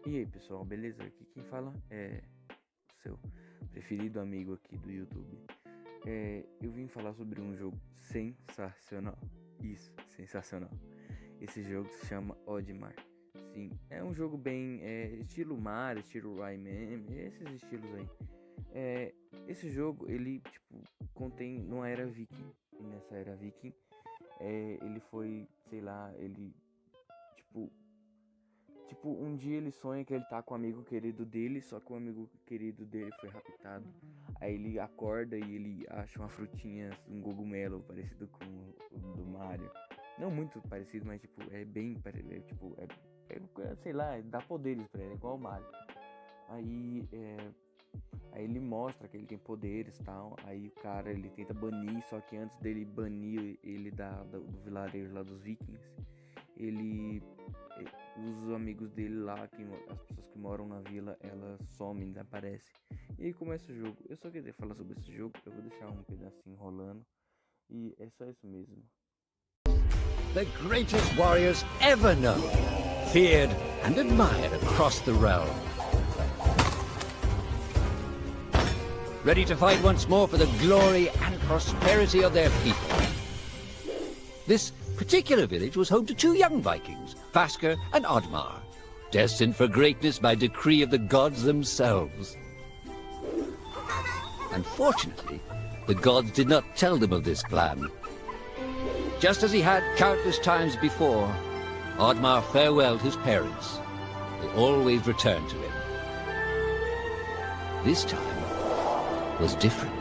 E aí pessoal, beleza? Aqui quem fala é o seu preferido amigo aqui do YouTube. Eu vim falar sobre um jogo sensacional. Isso, sensacional. Esse jogo se chama Oddmar. Sim, é um jogo bem estilo Mario, estilo Rayman, esses estilos aí. Esse jogo ele contém numa era viking. E nessa era viking ele foi, sei lá, ele tipo um dia ele sonha que ele tá com um amigo querido dele, só que o amigo querido dele foi raptado. Aí ele acorda e ele acha uma frutinha, um cogumelo parecido com o do Mario. Não muito parecido, mas é bem parecido, sei lá, dá poderes pra ele, igual o Mario. Aí ele mostra que ele tem poderes e tal. Aí o cara ele tenta banir, só que antes dele banir ele do vilarejo lá dos vikings, os amigos dele lá, as pessoas que moram na vila, elas somem, desaparecem. E aí começa o jogo. Eu só queria falar sobre esse jogo, eu vou deixar um pedacinho rolando. E é só isso mesmo. The greatest warriors ever known, feared and admired across the realm. Ready to fight once more for the glory and prosperity of their people. This particular village was home to two young Vikings, Vasker and Oddmar, destined for greatness by decree of the gods themselves. Unfortunately, the gods did not tell them of this plan. Just as he had countless times before, Oddmar farewelled his parents. They always returned to him. This time was different.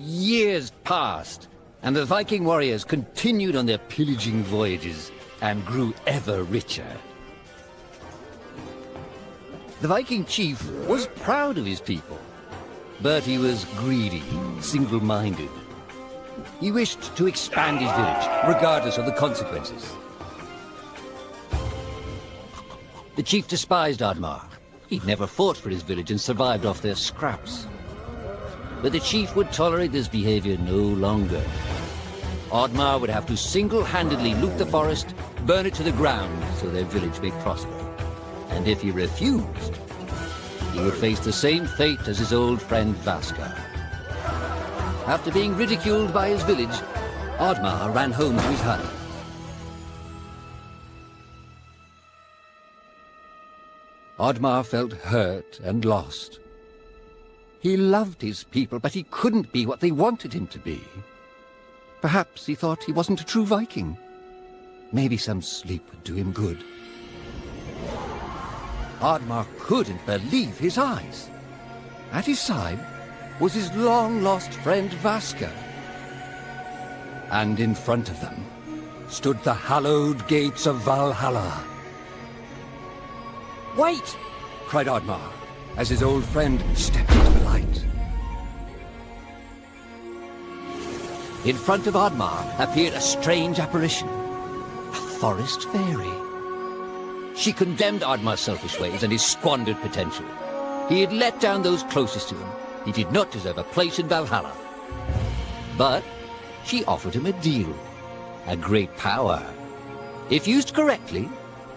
Years passed, and the Viking warriors continued on their pillaging voyages and grew ever richer. The Viking chief was proud of his people, but he was greedy, single-minded. He wished to expand his village, regardless of the consequences. The chief despised Oddmar. He'd never fought for his village and survived off their scraps. But the chief would tolerate this behavior no longer. Oddmar would have to single-handedly loot the forest, burn it to the ground so their village may prosper. And if he refused, he would face the same fate as his old friend Vasker. After being ridiculed by his village, Oddmar ran home to his hut. Oddmar felt hurt and lost. He loved his people, but he couldn't be what they wanted him to be. Perhaps he thought he wasn't a true Viking. Maybe some sleep would do him good. Oddmar couldn't believe his eyes. At his side was his long-lost friend Vasker. And in front of them stood the hallowed gates of Valhalla. "Wait!" cried Oddmar, as his old friend stepped into the light. In front of Oddmar appeared a strange apparition, a forest fairy. She condemned Oddmar's selfish ways and his squandered potential. He had let down those closest to him. He did not deserve a place in Valhalla. But she offered him a deal, a great power. If used correctly,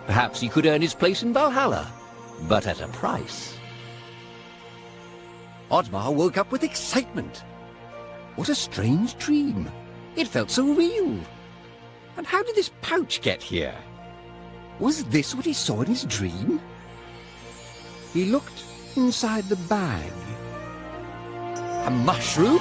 perhaps he could earn his place in Valhalla, but at a price. Oddmar woke up with excitement. What a strange dream. It felt so real. And how did this pouch get here? Was this what he saw in his dream? He looked inside the bag. A mushroom?